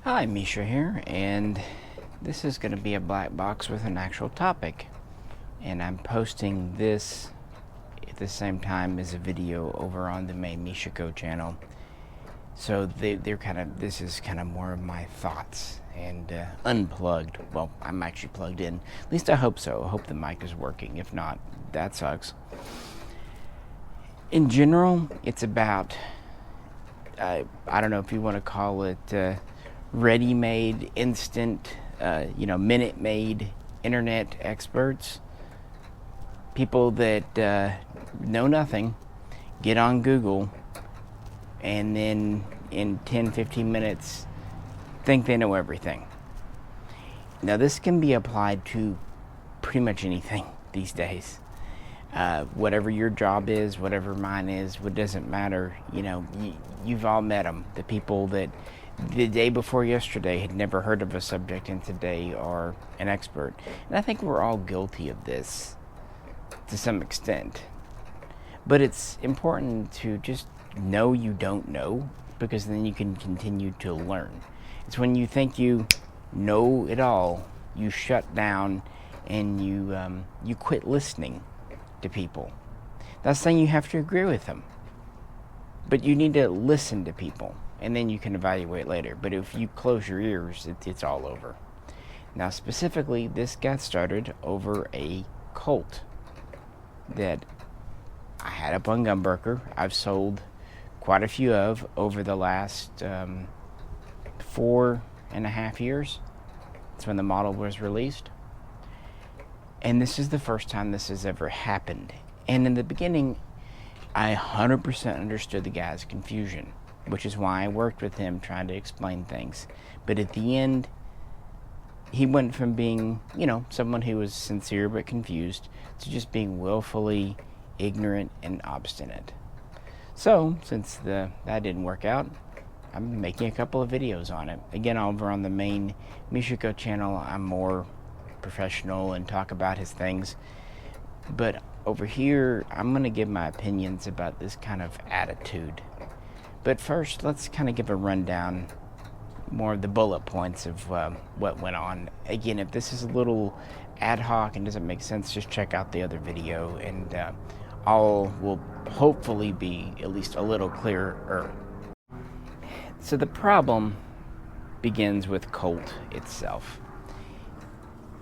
Hi, Misha here, and this is going to be a black box with an actual topic. And I'm posting this at the same time as a video over on the main Mishaco channel. So this is kind of more of my thoughts and unplugged. Well, I'm actually plugged in. At least I hope so. I hope the mic is working. If not, that sucks. In general, it's about, I don't know if you want to call it ready-made, instant, minute-made internet experts. People that know nothing, get on Google, and then in 10-15 minutes think they know everything. Now this can be applied to pretty much anything these days. Whatever your job is, whatever mine is, what doesn't matter. You've all met them. The people that the day before yesterday had never heard of a subject and today are an expert. And I think we're all guilty of this to some extent. But it's important to just know you don't know, because then you can continue to learn. It's when you think you know it all, you shut down and you quit listening to people. Not saying you have to agree with them, but you need to listen to people, and then you can evaluate later. But if you close your ears, it's all over. Now, specifically, this got started over a Colt that I had up on Gunbroker. I've sold quite a few of over the last 4.5 years. That's when the model was released. And this is the first time this has ever happened. And in the beginning, I 100% understood the guy's confusion, which is why I worked with him trying to explain things. But at the end, he went from being, someone who was sincere but confused to just being willfully ignorant and obstinate. So, since that didn't work out, I'm making a couple of videos on it. Again, over on the main Mishaco channel, I'm more professional and talk about his things. But over here, I'm going to give my opinions about this kind of attitude. But first, let's kind of give a rundown, more of the bullet points of what went on. Again, if this is a little ad hoc and doesn't make sense, just check out the other video, and all will hopefully be at least a little clearer. So the problem begins with Colt itself.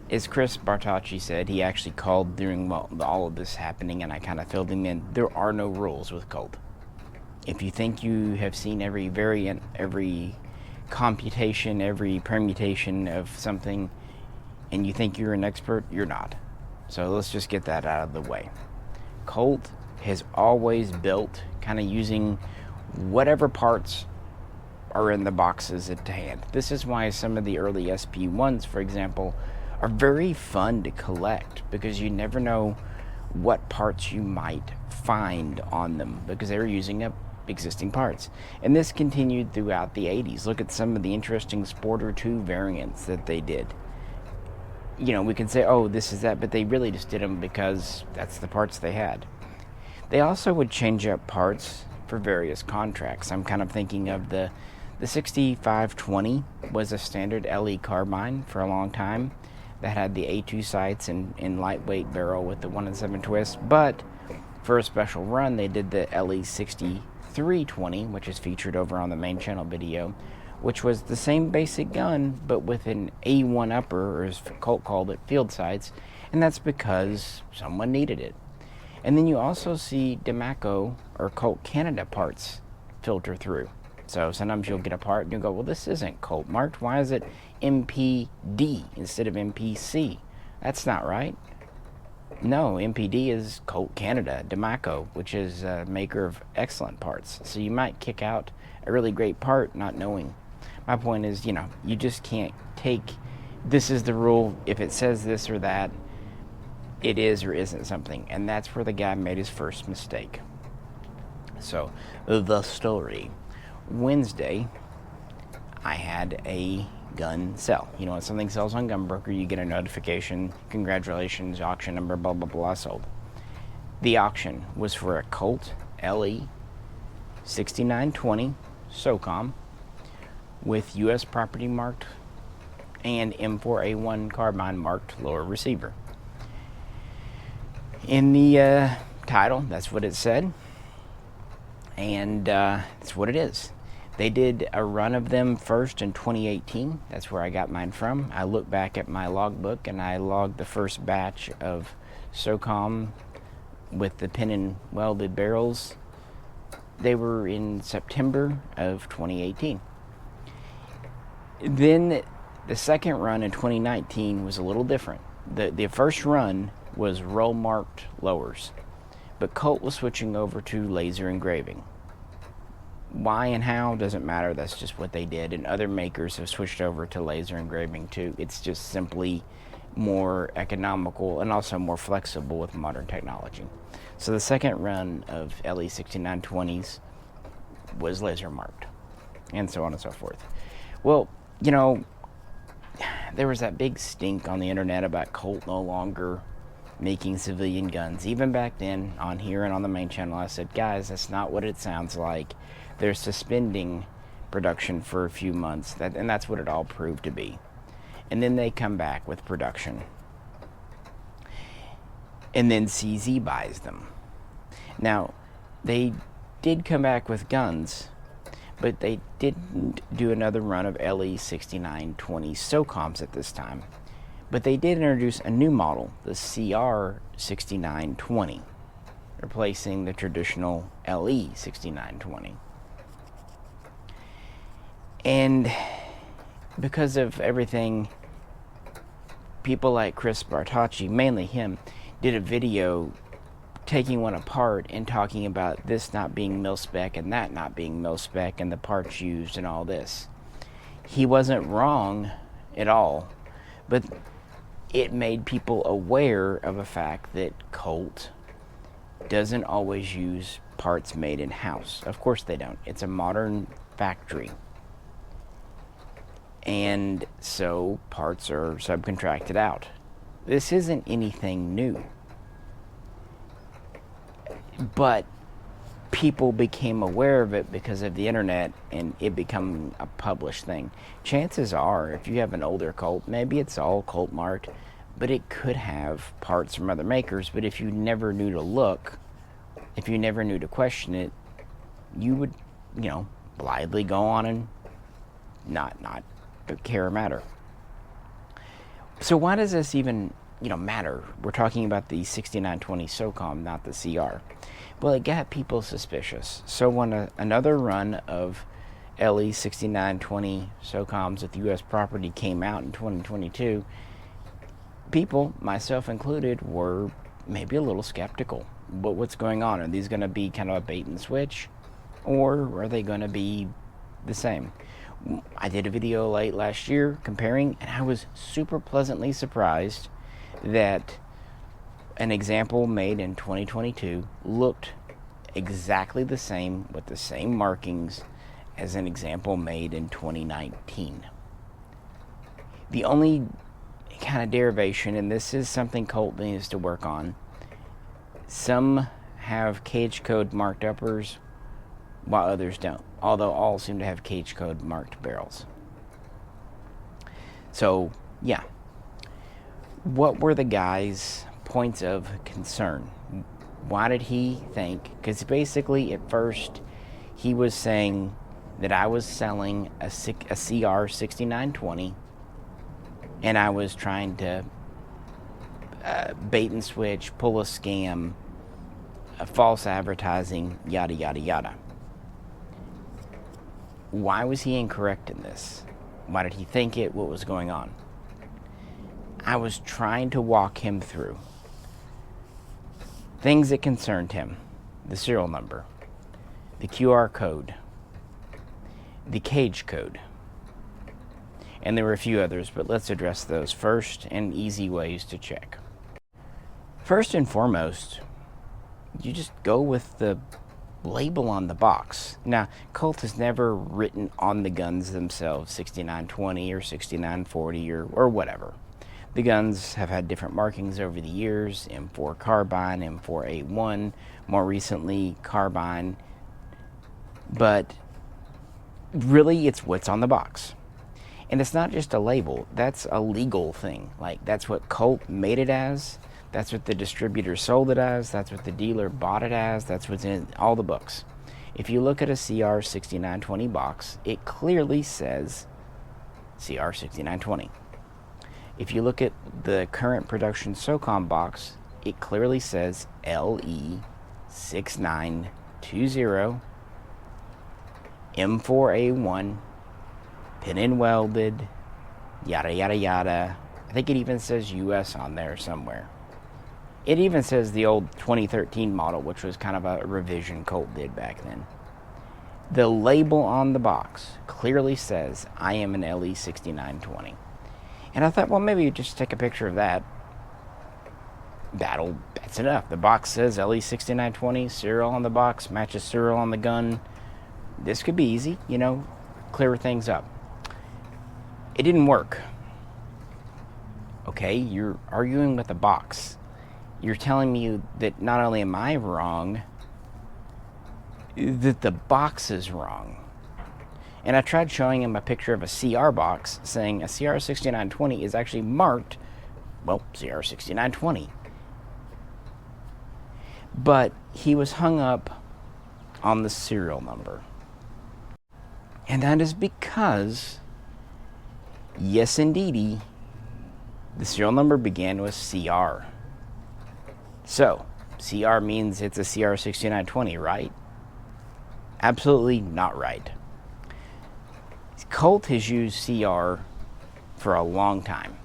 As Chris Bartocci said, he actually called during all of this happening, and I kind of filled him in. There are no rules with Colt. If you think you have seen every variant, every computation, every permutation of something, and you think you're an expert, you're not. So let's just get that out of the way. Colt has always built kind of using whatever parts are in the boxes at hand. This is why some of the early SP1s, for example, are very fun to collect, because you never know what parts you might find on them, because they were using up existing parts. And this continued throughout the 80s. Look at some of the interesting Sporter 2 variants that they did. We can say, oh, this is that, but they really just did them because that's the parts they had. They also would change up parts for various contracts. I'm kind of thinking of the 6520 was a standard LE carbine for a long time that had the A2 sights and lightweight barrel with the 1-in-7 twist. But for a special run, they did the LE6920, which is featured over on the main channel video, which was the same basic gun, but with an A1 upper, or as Colt called it, field sights, and that's because someone needed it. And then you also see Mishaco or Colt Canada parts filter through. So sometimes you'll get a part and you'll go, well, this isn't Colt marked. Why is it MPD instead of MPC? That's not right. No, MPD is Colt Canada, Mishaco, which is a maker of excellent parts. So you might kick out a really great part not knowing. My point is, you just can't take, this is the rule, if it says this or that, it is or isn't something. And that's where the guy made his first mistake. So, the story. Wednesday, I had a gun sell. When something sells on Gunbroker, you get a notification, congratulations, auction number, blah, blah, blah, sold. The auction was for a Colt LE6920 SOCOM with U.S. property marked and M4A1 carbine marked lower receiver. In the title, that's what it said, and that's what it is. They did a run of them first in 2018. That's where I got mine from. I looked back at my logbook and I logged the first batch of SOCOM with the pin and welded barrels. They were in September of 2018. Then the second run in 2019 was a little different. The first run was roll marked lowers, but Colt was switching over to laser engraving. Why and how doesn't matter, that's just what they did, and other makers have switched over to laser engraving too. It's just simply more economical and also more flexible with modern technology. So the second run of LE6920s was laser marked, and so on and so forth. Well, you know, there was that big stink on the internet about Colt no longer making civilian guns. Even back then, on here and on the main channel, I said, guys, that's not what it sounds like. They're suspending production for a few months, and that's what it all proved to be. And then they come back with production. And then CZ buys them. Now, they did come back with guns, but they didn't do another run of LE6920 SOCOMs at this time. But they did introduce a new model, the CR6920, replacing the traditional LE6920. And because of everything, people like Chris Bartocci, mainly him, did a video taking one apart and talking about this not being mil-spec and that not being mil-spec and the parts used and all this. He wasn't wrong at all, but it made people aware of a fact that Colt doesn't always use parts made in-house. Of course they don't. It's a modern factory. And so parts are subcontracted out. This isn't anything new. But people became aware of it because of the internet and it becoming a published thing. Chances are, if you have an older Colt, maybe it's all Colt marked, but it could have parts from other makers. But if you never knew to look, if you never knew to question it, you would, blithely go on and not care or matter. So why does this even, matter? We're talking about the 6920 SOCOM, not the CR. Well, it got people suspicious. So when another run of LE6920 SOCOMs with U.S. property came out in 2022, people, myself included, were maybe a little skeptical. But what's going on? Are these going to be kind of a bait and switch? Or are they going to be the same? I did a video late last year comparing, and I was super pleasantly surprised that an example made in 2022 looked exactly the same with the same markings as an example made in 2019. The only kind of derivation, and this is something Colt needs to work on, some have cage code marked uppers while others don't, although all seem to have cage code marked barrels. So, yeah. What were the guy's points of concern? Why did he think? Because basically, at first, he was saying that I was selling a CR6920, and I was trying to bait and switch, pull a scam, false advertising, yada, yada, yada. Why was he incorrect in this? Why did he think it? What was going on? I was trying to walk him through things that concerned him. The serial number, the QR code, the cage code. And there were a few others, but let's address those first and easy ways to check. First and foremost, you just go with the label on the box. Now, Colt has never written on the guns themselves 6920 or 6940 or whatever. The guns have had different markings over the years, M4 Carbine, M4A1, more recently Carbine. But Really, it's what's on the box. And it's not just a label, that's a legal thing. Like, that's what Colt made it as, that's what the distributor sold it as, that's what the dealer bought it as, that's what's in all the books. If you look at a CR6920 box, it clearly says CR6920. If you look at the current production SOCOM box, it clearly says LE6920 M4A1 pin and welded, yada yada yada. I think it even says US on there somewhere. It even says the old 2013 model, which was kind of a revision Colt did back then. The label on the box clearly says I am an LE6920. And I thought, well, maybe you just take a picture of that. That's enough. The box says LE6920, serial on the box, matches serial on the gun. This could be easy, clear things up. It didn't work. Okay, you're arguing with the box. You're telling me that not only am I wrong, that the box is wrong. And I tried showing him a picture of a CR box, saying a CR6920 is actually marked, CR6920. But he was hung up on the serial number. And that is because, yes indeedy, the serial number began with CR. So, CR means it's a CR6920, right? Absolutely not right. Colt has used CR for a long time.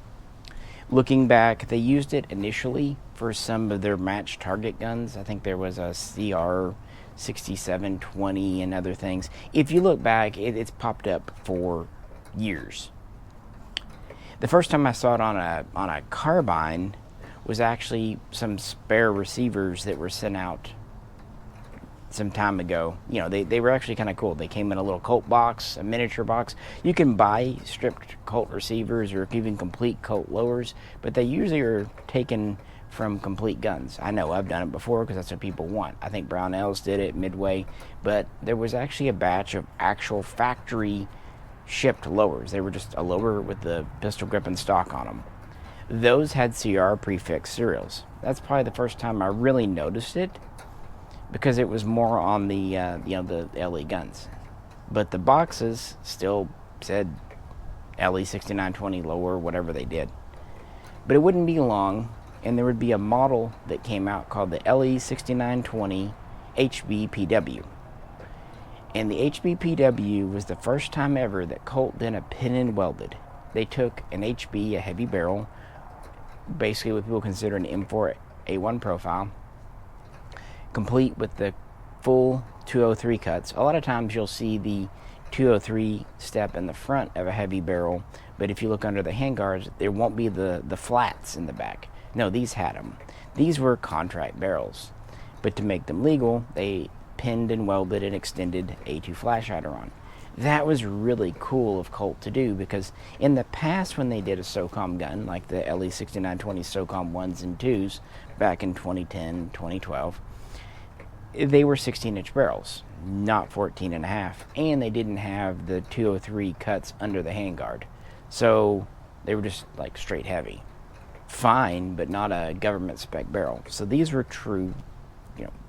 Looking back, they used it initially for some of their matched target guns. I think there was a CR6720 and other things. If you look back, it's popped up for years. The first time I saw it on a carbine was actually some spare receivers that were sent out some time ago. They were actually kind of cool. They came in a little Colt box, a miniature box. You can buy stripped Colt receivers or even complete Colt lowers, but they usually are taken from complete guns. I know I've done it before because that's what people want. I think Brownells did it, Midway, but there was actually a batch of actual factory shipped lowers. They were just a lower with the pistol grip and stock on them. Those had CR prefix serials. That's probably the first time I really noticed it, because it was more on the the LE guns. But the boxes still said LE6920 lower, whatever they did. But it wouldn't be long, and there would be a model that came out called the LE6920 HBPW. And the HBPW was the first time ever that Colt did a pin and welded. They took an HB, a heavy barrel, basically what people consider an M4A1 profile, complete with the full 203 cuts. A lot of times you'll see the 203 step in the front of a heavy barrel, but if you look under the handguards, there won't be the flats in the back. No, these had them. These were contract barrels, but to make them legal, they pinned and welded and extended A2 flash hider on. That was really cool of Colt to do, because in the past when they did a SOCOM gun, like the LE6920 SOCOM 1s and 2s back in 2010, 2012, they were 16-inch barrels, not 14.5, and they didn't have the 203 cuts under the handguard. So they were just like straight heavy. Fine, but not a government spec barrel. So these were true,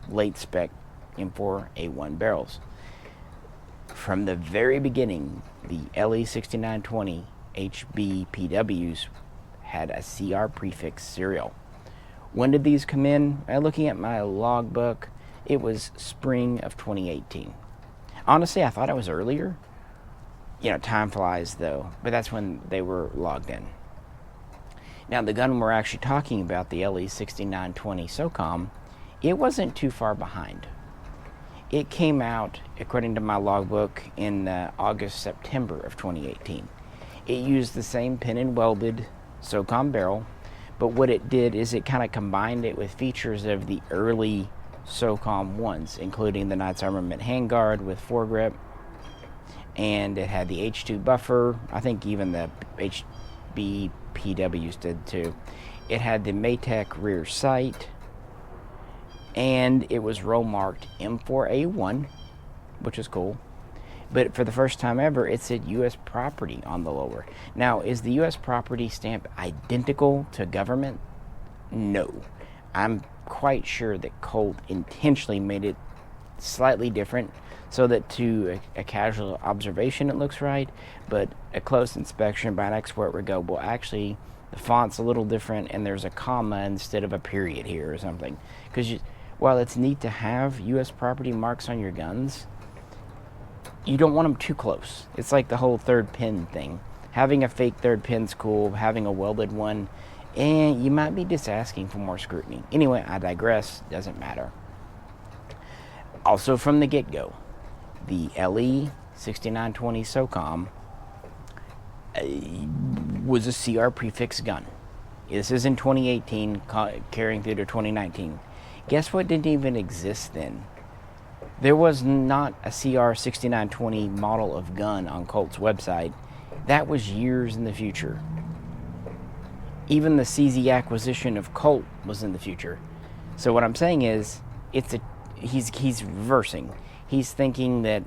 late spec M4A1 barrels. From the very beginning, the LE6920 HBPWs had a CR prefix serial. When did these come in? Looking at my logbook, it was spring of 2018. Honestly, I thought it was earlier. Time flies though, but that's when they were logged in. Now, the gun we're actually talking about, the LE6920 SOCOM, it wasn't too far behind. It came out, according to my logbook, in August, September of 2018. It used the same pin and welded SOCOM barrel, but what it did is it kind of combined it with features of the early SOCOM 1s, including the Knights Armament handguard with foregrip, and it had the H2 buffer. I think even the HBPWs did too. It had the Maytech rear sight, and it was roll marked M4A1, which is cool. But for the first time ever, it said U.S. property on the lower. Now, is the U.S. property stamp identical to government? No. I'm quite sure that Colt intentionally made it slightly different so that to a casual observation it looks right, but a close inspection by an expert would go, well, actually, the font's a little different and there's a comma instead of a period here or something. Because while it's neat to have U.S. property marks on your guns, you don't want them too close. It's like the whole third pin thing. Having a fake third pin's cool, having a welded one, and you might be just asking for more scrutiny. Anyway, I digress, doesn't matter. Also from the get-go, the LE6920 SOCOM was a CR prefix gun. This is in 2018, carrying through to 2019. Guess what didn't even exist then? There was not a CR6920 model of gun on Colt's website. That was years in the future. Even the CZ acquisition of Colt was in the future. So what I'm saying is, he's reversing. He's thinking that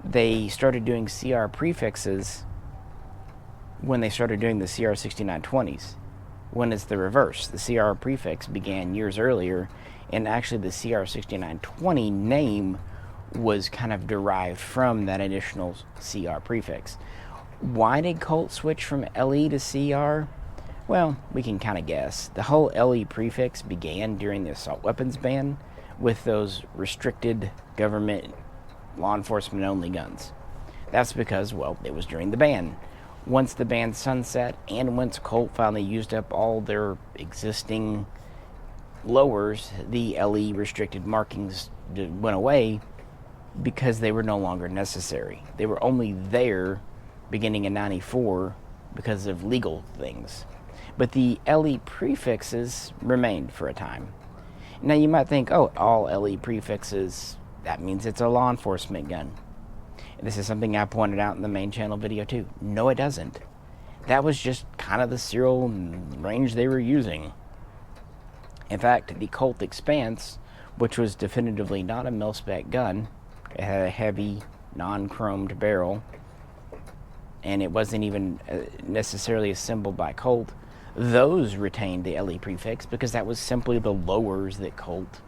they started doing CR prefixes when they started doing the CR6920s. When it's the reverse. The CR prefix began years earlier, and actually the CR6920 name was kind of derived from that additional CR prefix. Why did Colt switch from LE to CR? Well, we can kind of guess. The whole LE prefix began during the assault weapons ban with those restricted government law enforcement only guns. That's because, well, it was during the ban. Once the ban sunset and once Colt finally used up all their existing lowers, the LE restricted markings went away because they were no longer necessary. They were only there beginning in 94 because of legal things. But the LE prefixes remained for a time. Now you might think, oh, all LE prefixes, that means it's a law enforcement gun. This is something I pointed out in the main channel video too. No, it doesn't. That was just kind of the serial range they were using. In fact, the Colt Expanse, which was definitively not a mil-spec gun, it had a heavy, non-chromed barrel, and it wasn't even necessarily assembled by Colt. Those retained the LE prefix because that was simply the lowers that Colt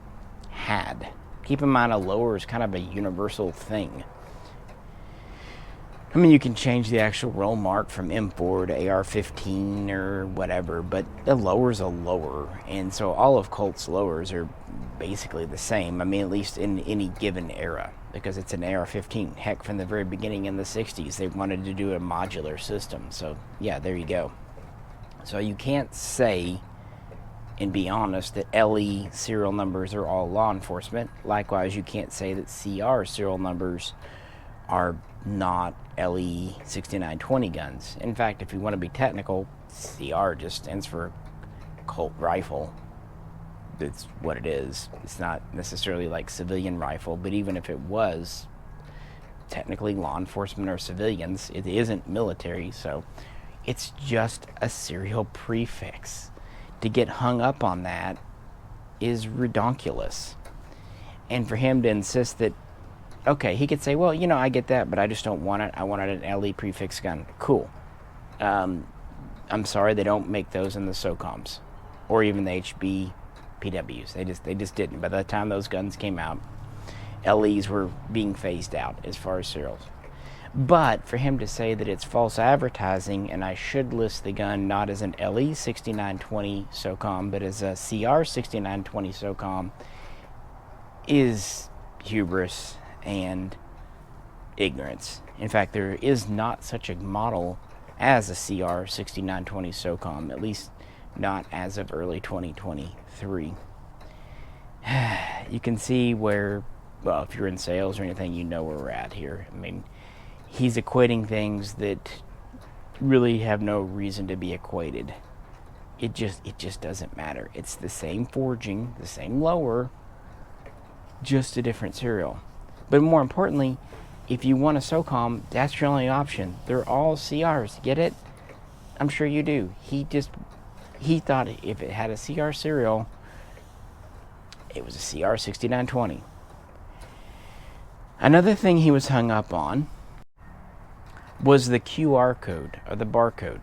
had. Keep in mind, a lower is kind of a universal thing. I mean, you can change the actual roll mark from M4 to AR-15 or whatever, but a lower's a lower, and so all of Colt's lowers are basically the same. I mean, at least in any given era, because it's an AR-15. Heck, from the very beginning in the 60s, they wanted to do a modular system, so yeah, there you go. So you can't say, and be honest, that LE serial numbers are all law enforcement. Likewise, you can't say that CR serial numbers are not LE6920 guns. In fact, if you want to be technical, CR just stands for Colt rifle. That's what it is. It's not necessarily like civilian rifle, but even if it was technically law enforcement or civilians, it isn't military, so it's just a serial prefix. To get hung up on that is redonkulous. And for him to insist that, okay, he could say, well, you know, I get that, but I just don't want it. I wanted an LE prefix gun. Cool. I'm sorry they don't make those in the SOCOMs or even the HB PWs. They just didn't. By the time those guns came out, LEs were being phased out as far as serials. But for him to say that it's false advertising and I should list the gun not as an LE6920 SOCOM but as a CR6920 SOCOM is hubris and ignorance. In fact, there is not such a model as a CR6920 SOCOM, at least not as of early 2023. You can see where, well, if you're in sales or anything, you know where we're at here. I mean, he's equating things that really have no reason to be equated. It just doesn't matter. It's the same forging, the same lower, just a different serial. But more importantly, if you want a SOCOM, that's your only option. They're all CRs. Get it? I'm sure you do. He thought if it had a CR serial, it was a CR6920. Another thing he was hung up on was the QR code, or the barcode.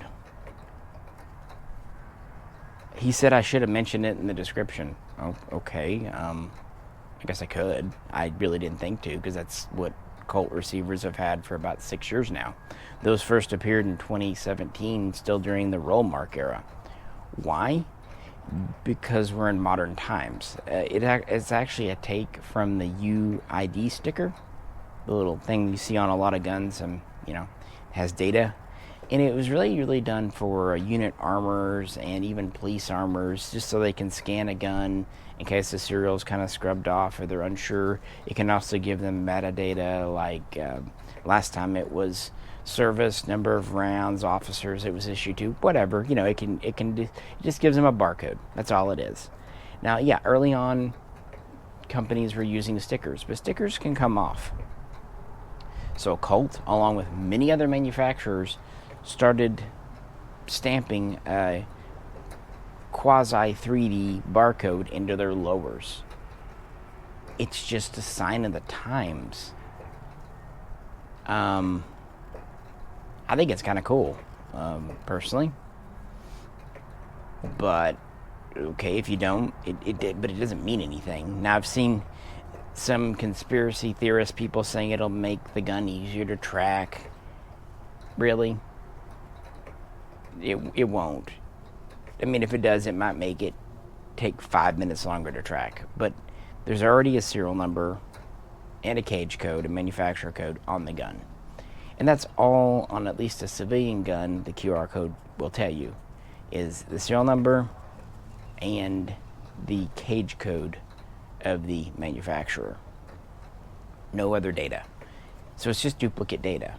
He said I should have mentioned it in the description. Oh, okay, I guess I could. I really didn't think to, because that's what Colt receivers have had for about 6 years now. Those first appeared in 2017, still during the roll mark era. Why? Because we're in modern times. It's actually a take from the UID sticker, the little thing you see on a lot of guns, and has data. And it was really done for unit armors and even police armors, just so they can scan a gun in case the serial's kind of scrubbed off or they're unsure. It can also give them metadata, like last time it was service, number of rounds, officers it was issued to, whatever. It just gives them a barcode. That's all it is. Now, yeah, early on, companies were using stickers, but stickers can come off. So Colt, along with many other manufacturers, started stamping a quasi 3D barcode into their lowers. It's just a sign of the times. I think it's kind of cool, personally. But okay, if you don't, but it doesn't mean anything. Now, I've seen some conspiracy theorist people saying it'll make the gun easier to track. Really? It won't. I mean, if it does, it might make it take 5 minutes longer to track. But there's already a serial number and a cage code, a manufacturer code on the gun. And that's all on at least a civilian gun. The QR code will tell you is the serial number and the cage code of the manufacturer. No other data. So it's just duplicate data.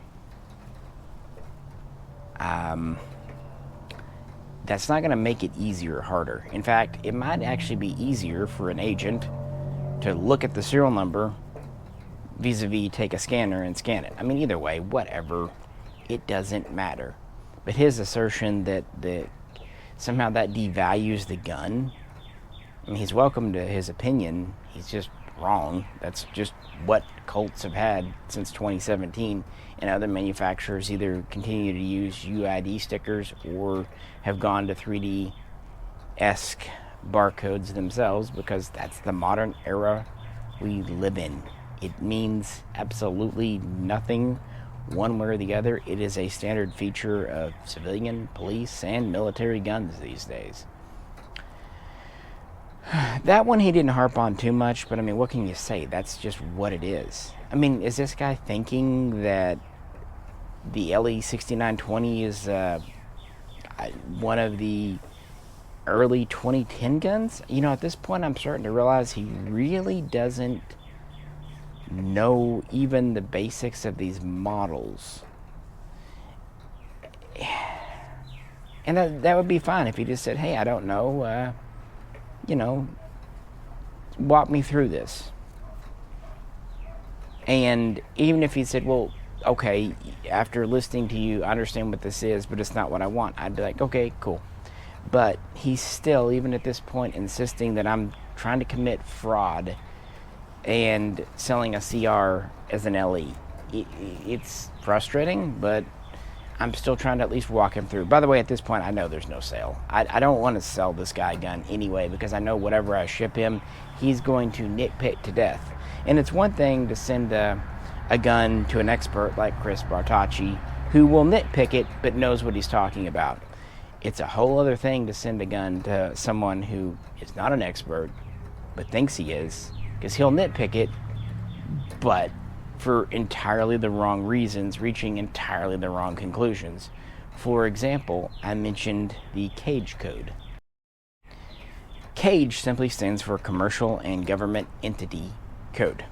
That's not going to make it easier or harder. In fact, it might actually be easier for an agent to look at the serial number vis-a-vis take a scanner and scan it. I mean, either way, whatever, it doesn't matter. But his assertion that somehow that devalues the gun, I mean, he's welcome to his opinion. He's just wrong. That's just what Colts have had since 2017, and other manufacturers either continue to use UID stickers or have gone to 3D-esque barcodes themselves, because that's the modern era we live in. It means absolutely nothing one way or the other. It is a standard feature of civilian, police, and military guns these days. That one he didn't harp on too much, but I mean, what can you say? That's just what it is. I mean, is this guy thinking that the LE6920 is one of the early 2010 guns? At this point, I'm starting to realize he really doesn't know even the basics of these models. And that would be fine if he just said, hey, I don't know, walk me through this. And even if he said, well, okay, after listening to you, I understand what this is, but it's not what I want, I'd be like, okay, cool. But he's still, even at this point, insisting that I'm trying to commit fraud and selling a CR as an LE. It's frustrating, but I'm still trying to at least walk him through. By the way, at this point, I know there's no sale. I don't want to sell this guy a gun anyway, because I know whatever I ship him, he's going to nitpick to death. And it's one thing to send a gun to an expert like Chris Bartacci, who will nitpick it but knows what he's talking about. It's a whole other thing to send a gun to someone who is not an expert but thinks he is, because he'll nitpick it, but for entirely the wrong reasons, reaching entirely the wrong conclusions. For example, I mentioned the cage code. CAGE simply stands for Commercial and Government Entity Code.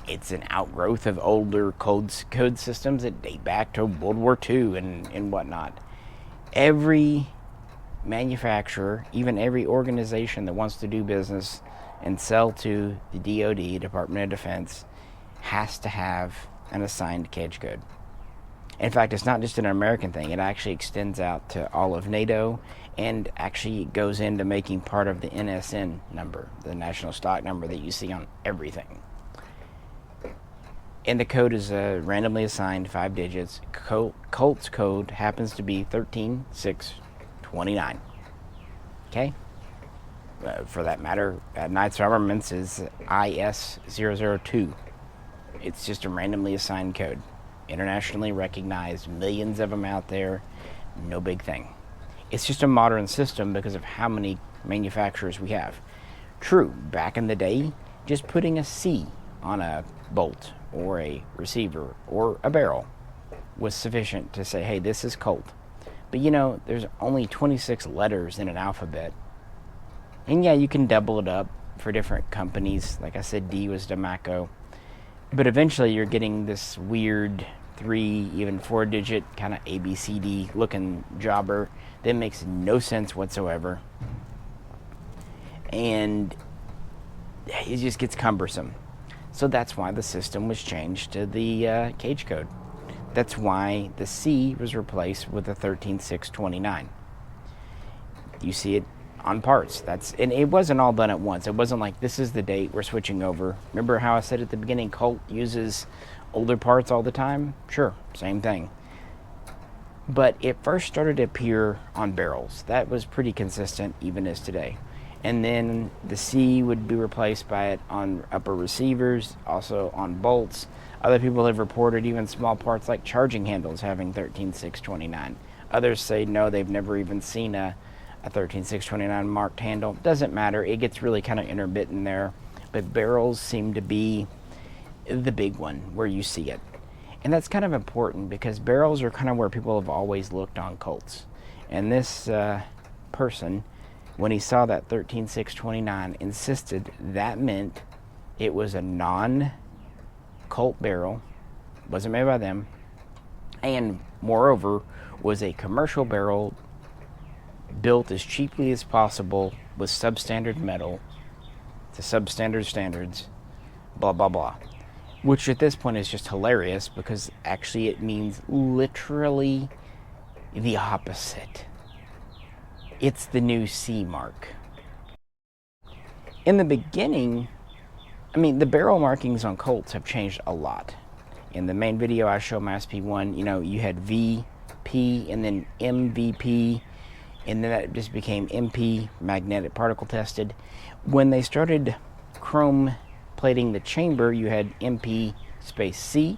It's an outgrowth of older code systems that date back to World War II and whatnot. Every manufacturer, even every organization that wants to do business and sell to the DoD, Department of Defense, has to have an assigned cage code. In fact, it's not just an American thing. It actually extends out to all of NATO, and actually goes into making part of the NSN number, the national stock number that you see on everything. And the code is randomly assigned 5 digits. Colt's code happens to be 13629. Okay? For that matter, Knight's Armaments is IS002. It's just a randomly assigned code. Internationally recognized, millions of them out there, no big thing. It's just a modern system because of how many manufacturers we have. True, back in the day, just putting a C on a bolt or a receiver or a barrel was sufficient to say, hey, this is Colt. But you know, there's only 26 letters in an alphabet. And yeah, you can double it up for different companies. Like I said, D was Mishaco. But eventually you're getting this weird 3, even 4-digit kind of ABCD looking jobber that makes no sense whatsoever. And it just gets cumbersome. So that's why the system was changed to the cage code. That's why the C was replaced with the 13629. You see it on parts. And it wasn't all done at once. It wasn't like, this is the date, we're switching over. Remember how I said at the beginning, Colt uses older parts all the time? Sure, same thing. But it first started to appear on barrels. That was pretty consistent, even as today. And then the C would be replaced by it on upper receivers, also on bolts. Other people have reported even small parts like charging handles having 13629. Others say no, they've never even seen a 13629 marked handle. Doesn't matter, it gets really kind of intermittent there. But barrels seem to be the big one where you see it. And that's kind of important because barrels are kind of where people have always looked on Colts. And this person, when he saw that 13629, insisted that meant it was a non-Colt barrel, wasn't made by them, and moreover was a commercial barrel built as cheaply as possible with substandard metal to substandard standards, blah blah blah. Which at this point is just hilarious because actually it means literally the opposite. It's the new C mark. In the beginning, the barrel markings on Colts have changed a lot. In the main video I show my SP1, you had VP and then MVP, and then that just became MP, magnetic particle tested. When they started chrome plating the chamber, you had MP space C.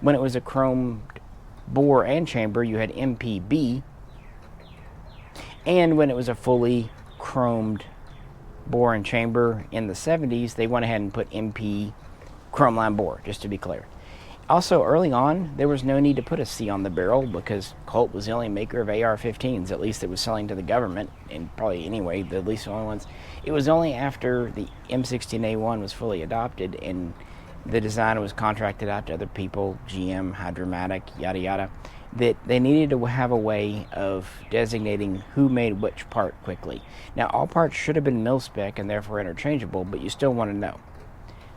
When it was a chrome bore and chamber, you had MPB. And when it was a fully chromed bore and chamber in the 70s, they went ahead and put MP chrome line bore, just to be clear. Also, early on, there was no need to put a C on the barrel because Colt was the only maker of AR-15s, at least that was selling to the government, and probably anyway, the least only ones. It was only after the M16A1 was fully adopted and the design was contracted out to other people, GM, Hydromatic, yada yada, that they needed to have a way of designating who made which part quickly. Now, all parts should have been mil-spec and therefore interchangeable, but you still want to know.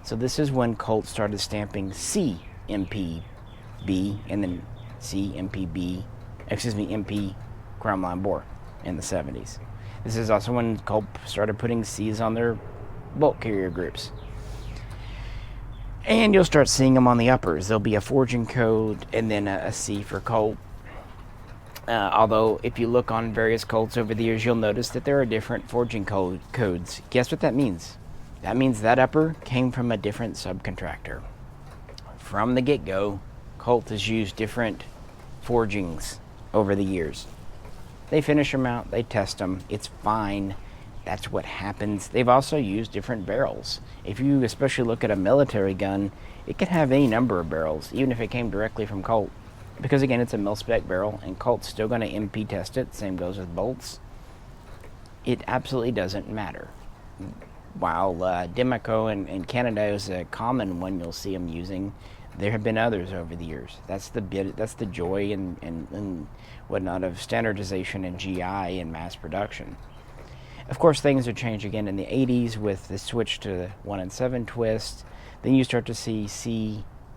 So this is when Colt started stamping C MPB and then MP chrome line bore in the 70s. This is also when Colt started putting C's on their bolt carrier groups. And you'll start seeing them on the uppers. There'll be a forging code and then a C for Colt. Although if you look on various Colts over the years, you'll notice that there are different forging codes. Guess what that means? That means that upper came from a different subcontractor. From the get-go, Colt has used different forgings over the years. They finish them out, they test them, it's fine. That's what happens. They've also used different barrels. If you especially look at a military gun, it could have any number of barrels, even if it came directly from Colt. Because again, it's a mil-spec barrel, and Colt's still going to MP test it. Same goes with bolts. It absolutely doesn't matter. While Mishaco in Canada is a common one you'll see them using, there have been others over the years. That's the joy and whatnot of standardization and GI and mass production. Of course, things are changed again in the 80s with the switch to the 1-in-7 twist. Then you start to see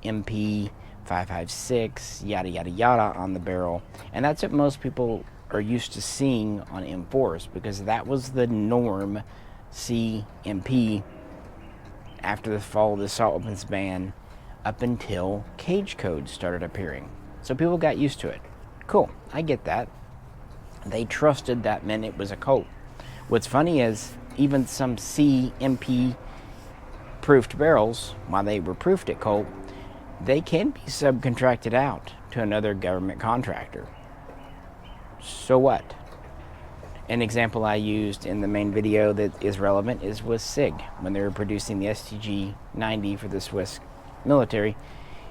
CMP 556, yada yada yada on the barrel, and that's what most people are used to seeing on M4s because that was the norm. CMP after the fall of the assault weapons ban up until cage codes started appearing. So people got used to it. Cool, I get that. They trusted that meant it was a Colt. What's funny is even some CMP proofed barrels, while they were proofed at Colt, they can be subcontracted out to another government contractor. So what? An example I used in the main video that is relevant was SIG, when they were producing the STG-90 for the Swiss military.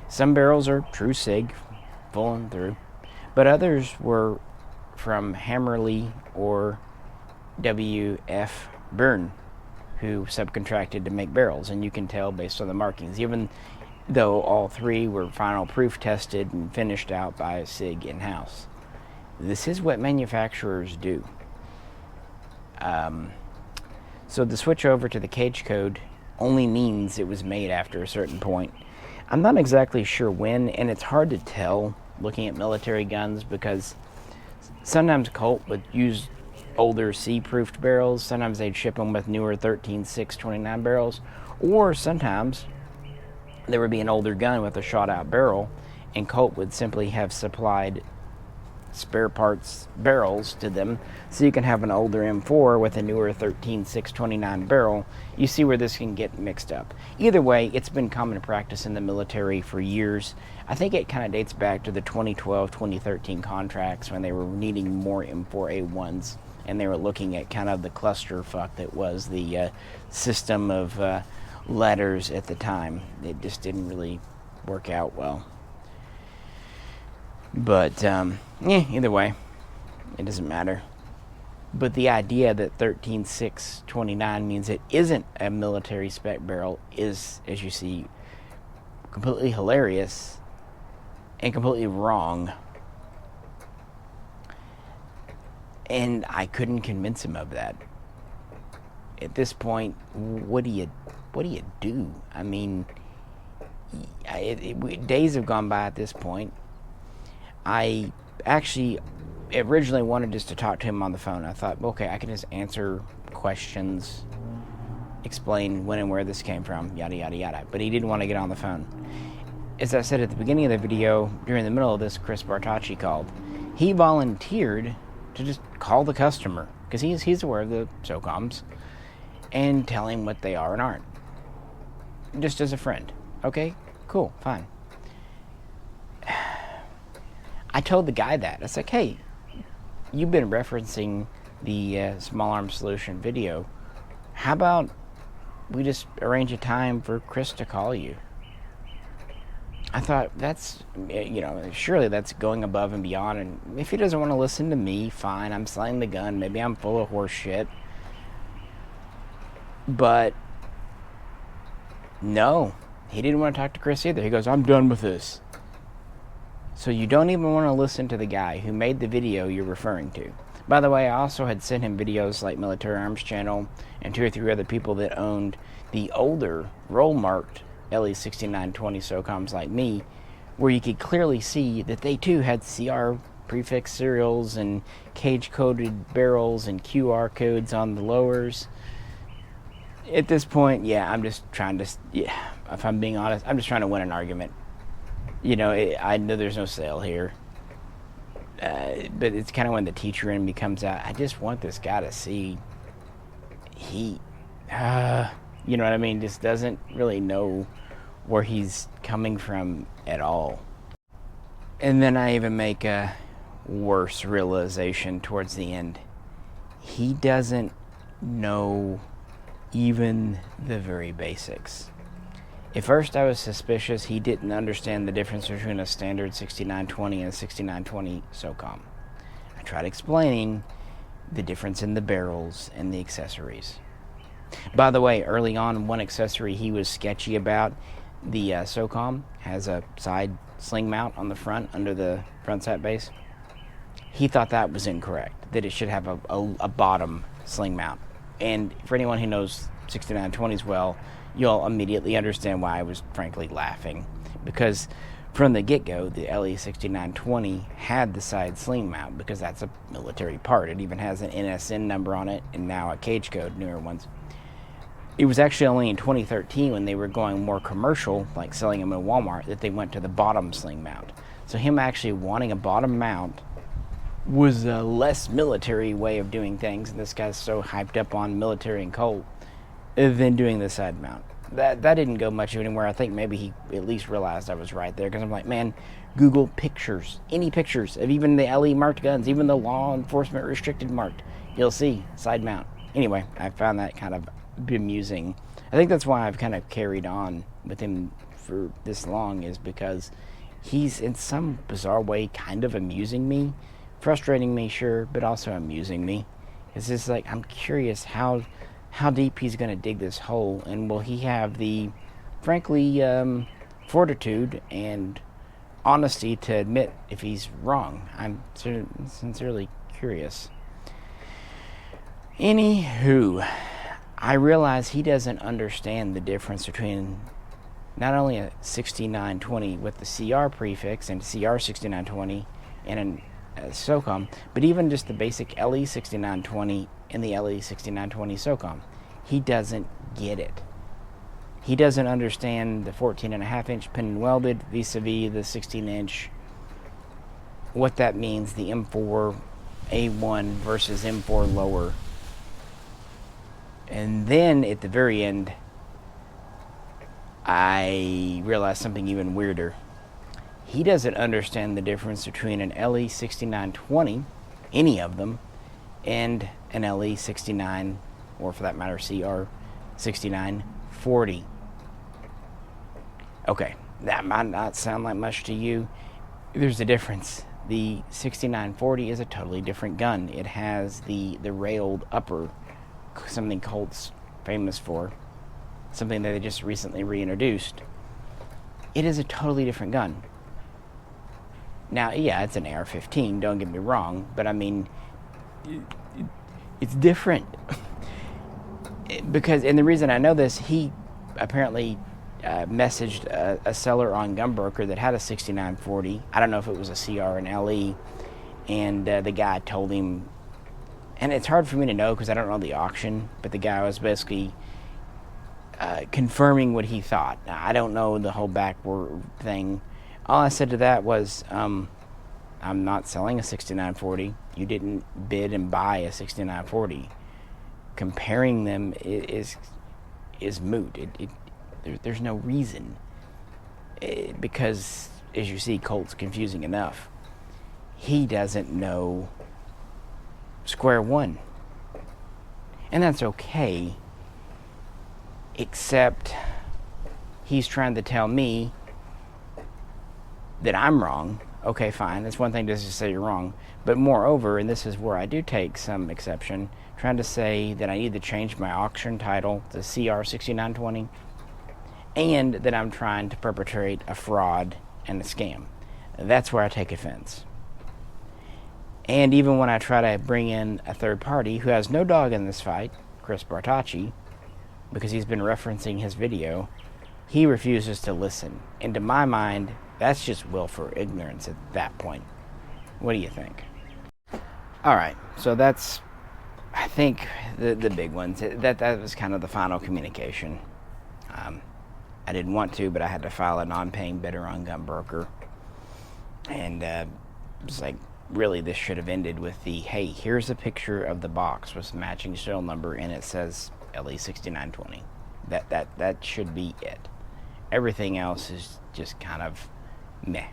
Some barrels are true SIG, full and through, but others were from Hammerly or WF Byrne, who subcontracted to make barrels, and you can tell based on the markings, even though all three were final proof tested and finished out by SIG in-house. This is what manufacturers do. So the switch over to the cage code only means it was made after a certain point. I'm not exactly sure when, and it's hard to tell looking at military guns, because sometimes Colt would use older C-proofed barrels, sometimes they'd ship them with newer 13.629 barrels, or sometimes there would be an older gun with a shot-out barrel, and Colt would simply have supplied spare parts barrels to them, so you can have an older M4 with a newer 13.629 barrel. You see where this can get mixed up. Either way, it's been common practice in the military for years. I think it kind of dates back to the 2012-2013 contracts when they were needing more M4A1s, and they were looking at kind of the clusterfuck that was the system of letters at the time. It just didn't really work out well. But, either way, it doesn't matter. But the idea that 13.629 means it isn't a military spec barrel is, as you see, completely hilarious and completely wrong. And I couldn't convince him of that. At this point, what do you do? I mean, days have gone by at this point. I actually originally wanted just to talk to him on the phone. I thought, okay, I can just answer questions, explain when and where this came from, yada, yada, yada. But he didn't want to get on the phone. As I said at the beginning of the video, during the middle of this, Chris Bartacci called. He volunteered to just call the customer, because he's aware of the SOCOMs, and tell him what they are and aren't. Just as a friend. Okay, cool, fine. I told the guy that. I was like, hey, you've been referencing the small arms solution video. How about we just arrange a time for Chris to call you? I thought, that's, surely that's going above and beyond. And if he doesn't want to listen to me, fine. I'm selling the gun. Maybe I'm full of horse shit. But no, he didn't want to talk to Chris either. He goes, I'm done with this. So you don't even want to listen to the guy who made the video you're referring to. By the way, I also had sent him videos like Military Arms Channel and 2 or 3 other people that owned the older roll-marked LE6920 SOCOMs like me, where you could clearly see that they too had CR prefix serials and cage-coded barrels and QR codes on the lowers. At this point, I'm just trying to, if I'm being honest, I'm just trying to win an argument. I know there's no sale here. But it's kind of when the teacher in me comes out. I just want this guy to see you know what I mean? Just doesn't really know where he's coming from at all. And then I even make a worse realization towards the end. He doesn't know even the very basics. At first I was suspicious he didn't understand the difference between a standard 6920 and a 6920 SOCOM. I tried explaining the difference in the barrels and the accessories. By the way, early on, one accessory he was sketchy about, the SOCOM has a side sling mount on the front under the front sight base. He thought that was incorrect, that it should have a bottom sling mount. And for anyone who knows 6920s well, you'll immediately understand why I was frankly laughing. Because from the get-go, the LE6920 had the side sling mount because that's a military part. It even has an NSN number on it, and now a cage code, newer ones. It was actually only in 2013 when they were going more commercial, like selling them in Walmart, that they went to the bottom sling mount. So him actually wanting a bottom mount was a less military way of doing things, and this guy's so hyped up on military and Colt than doing the side mount. That didn't go much anywhere. I think maybe he at least realized I was right there, because I'm like, man, Google pictures, any pictures of even the LE marked guns, even the law enforcement restricted marked, you'll see side mount. Anyway, I found that kind of bemusing. I think that's why I've kind of carried on with him for this long, is because he's in some bizarre way kind of amusing me, frustrating me, sure, but also amusing me. It's just like, I'm curious how deep he's going to dig this hole, and will he have the, frankly, fortitude and honesty to admit if he's wrong. I'm sincerely curious. Anywho, I realize he doesn't understand the difference between not only a 6920 with the CR prefix and CR6920 and a SOCOM, but even just the basic LE6920 and the LE6920 SOCOM. He doesn't get it. He doesn't understand the 14.5-inch pin and welded vis-a-vis the 16-inch, what that means, the M4 A1 versus M4 lower. And then at the very end, I realized something even weirder. He doesn't understand the difference between an LE6920, any of them, and an LE69, or for that matter, CR6940. Okay, that might not sound like much to you. There's a difference. The 6940 is a totally different gun. It has the railed upper, something Colt's famous for, something that they just recently reintroduced. It is a totally different gun. Now, yeah, it's an AR-15, don't get me wrong, but I mean, it's different. Because, and the reason I know this, he apparently messaged a seller on Gunbroker that had a 6940. I don't know if it was a CR and LE, and the guy told him, and it's hard for me to know because I don't know the auction, but the guy was basically confirming what he thought. Now, I don't know the whole backward thing. All I said to that was, I'm not selling a 6940. You didn't bid and buy a 6940. Comparing them is moot. There's no reason, because as you see, Colt's confusing enough. He doesn't know square one, and that's okay, except he's trying to tell me that I'm wrong. Okay, fine, that's one thing to just say you're wrong, but moreover, and this is where I do take some exception, trying to say that I need to change my auction title to CR6920, and that I'm trying to perpetrate a fraud and a scam. That's where I take offense. And even when I try to bring in a third party who has no dog in this fight, Chris Bartacci, because he's been referencing his video, he refuses to listen. And to my mind, that's just willful ignorance at that point. What do you think? Alright, so that's, I think, the big ones. That was kind of the final communication. I didn't want to, but I had to file a non-paying bidder on Gunbroker. And it was like, really, this should have ended with the, hey, here's a picture of the box with matching serial number, and it says LE6920. That should be it. Everything else is just kind of meh.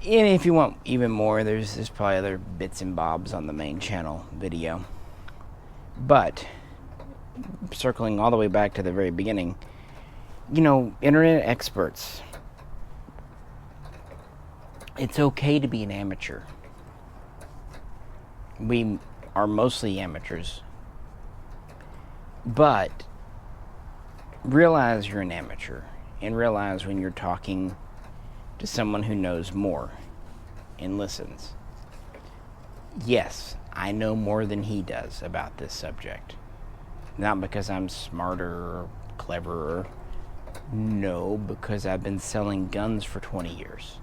And if you want even more, there's probably other bits and bobs on the main channel video. But, circling all the way back to the very beginning, you know, internet experts, it's okay to be an amateur. We are mostly amateurs. But realize you're an amateur, and realize when you're talking to someone who knows more and listens. Yes, I know more than he does about this subject. Not because I'm smarter or cleverer. No, because I've been selling guns for 20 years.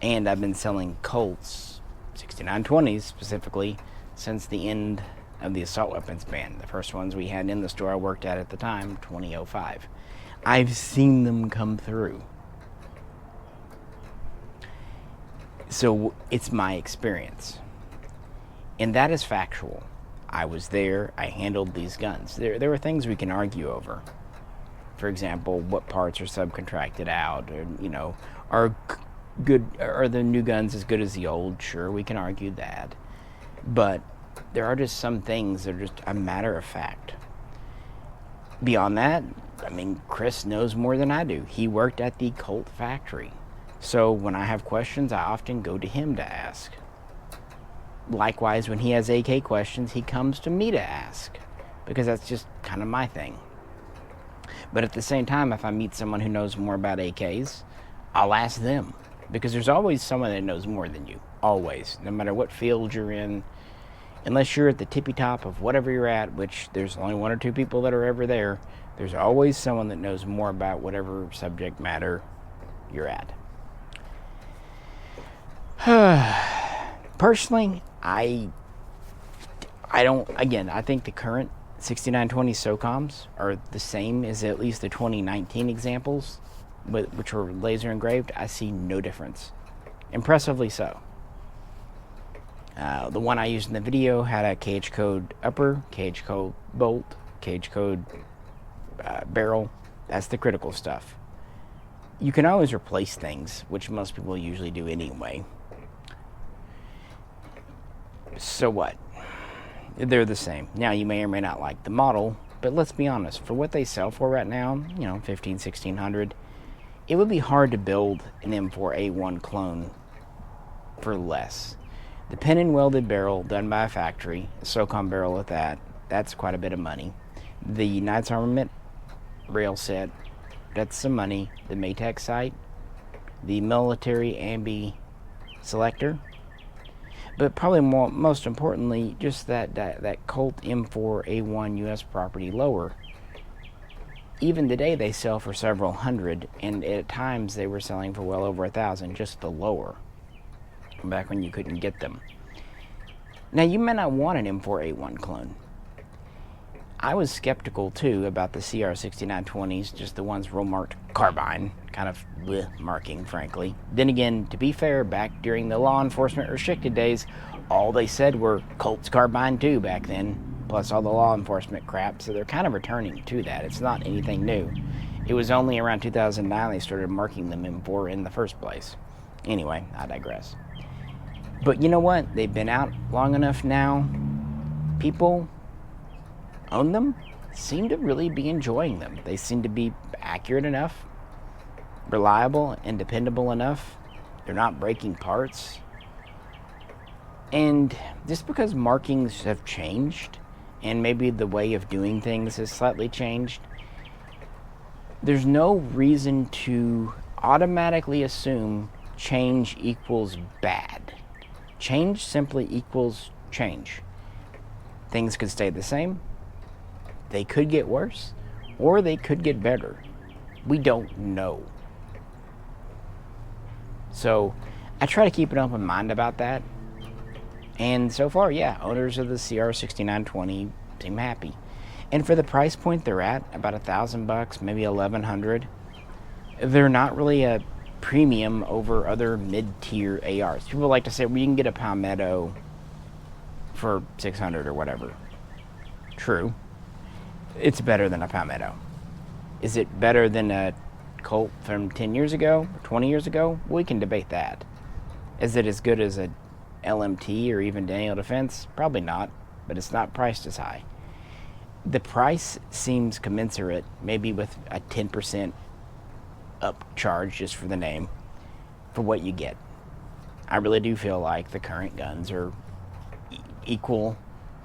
And I've been selling Colts, 6920s specifically, since the end of the assault weapons ban. The first ones we had in the store I worked at the time, 2005. I've seen them come through. So it's my experience. And that is factual. I was there. I handled these guns. There are things we can argue over. For example, what parts are subcontracted out, or, are the new guns as good as the old? Sure, we can argue that. But there are just some things that are just a matter of fact. Beyond that, Chris knows more than I do. He worked at the Colt factory. So when I have questions, I often go to him to ask. Likewise, when he has AK questions, he comes to me to ask, because that's just kind of my thing. But at the same time, if I meet someone who knows more about AKs, I'll ask them, because there's always someone that knows more than you. Always. No matter what field you're in, unless you're at the tippy top of whatever you're at, which there's only one or two people that are ever there, there's always someone that knows more about whatever subject matter you're at. Personally, I think the current 6920 SOCOMs are the same as at least the 2019 examples, which were laser engraved. I see no difference. Impressively so. The one I used in the video had a cage code upper, cage code bolt, cage code barrel. That's the critical stuff. You can always replace things, which most people usually do anyway. So what? They're the same. Now, you may or may not like the model, but let's be honest. For what they sell for right now, $1,500, $1,600, it would be hard to build an M4A1 clone for less. The pin and welded barrel done by a factory, a SOCOM barrel at that, that's quite a bit of money. The Knights Armament rail set, that's some money. The Maytag sight, the military ambi selector, but probably most importantly, just that Colt M4A1 US property lower. Even today they sell for several hundred, and at times they were selling for well over 1,000, just the lower, back when you couldn't get them. Now, you may not want an M4A1 clone. I was skeptical too about the CR6920s, just the ones roll marked Carbine, kind of bleh marking, frankly. Then again, to be fair, back during the law enforcement restricted days, all they said were Colt's Carbine 2 back then, plus all the law enforcement crap, so they're kind of returning to that. It's not anything new. It was only around 2009 they started marking them M4 in the first place. Anyway, I digress. But you know what? They've been out long enough now. People own them, seem to really be enjoying them. They seem to be accurate enough, reliable and dependable enough. They're not breaking parts. And just because markings have changed, and maybe the way of doing things has slightly changed, there's no reason to automatically assume change equals bad. Change simply equals change. Things could stay the same. They could get worse, or they could get better. We don't know. So I try to keep an open mind about that. And so far, yeah, owners of the CR6920 seem happy. And for the price point they're at, about $1,000, maybe $1,100, they're not really a premium over other mid-tier ARs. People like to say, well, you can get a Palmetto for $600 or whatever. True. It's better than a Palmetto. Is it better than a Colt from 10 years ago, 20 years ago? We can debate that. Is it as good as a LMT or even Daniel Defense? Probably not, but it's not priced as high. The price seems commensurate, maybe with a 10% upcharge just for the name, for what you get. I really do feel like the current guns are equal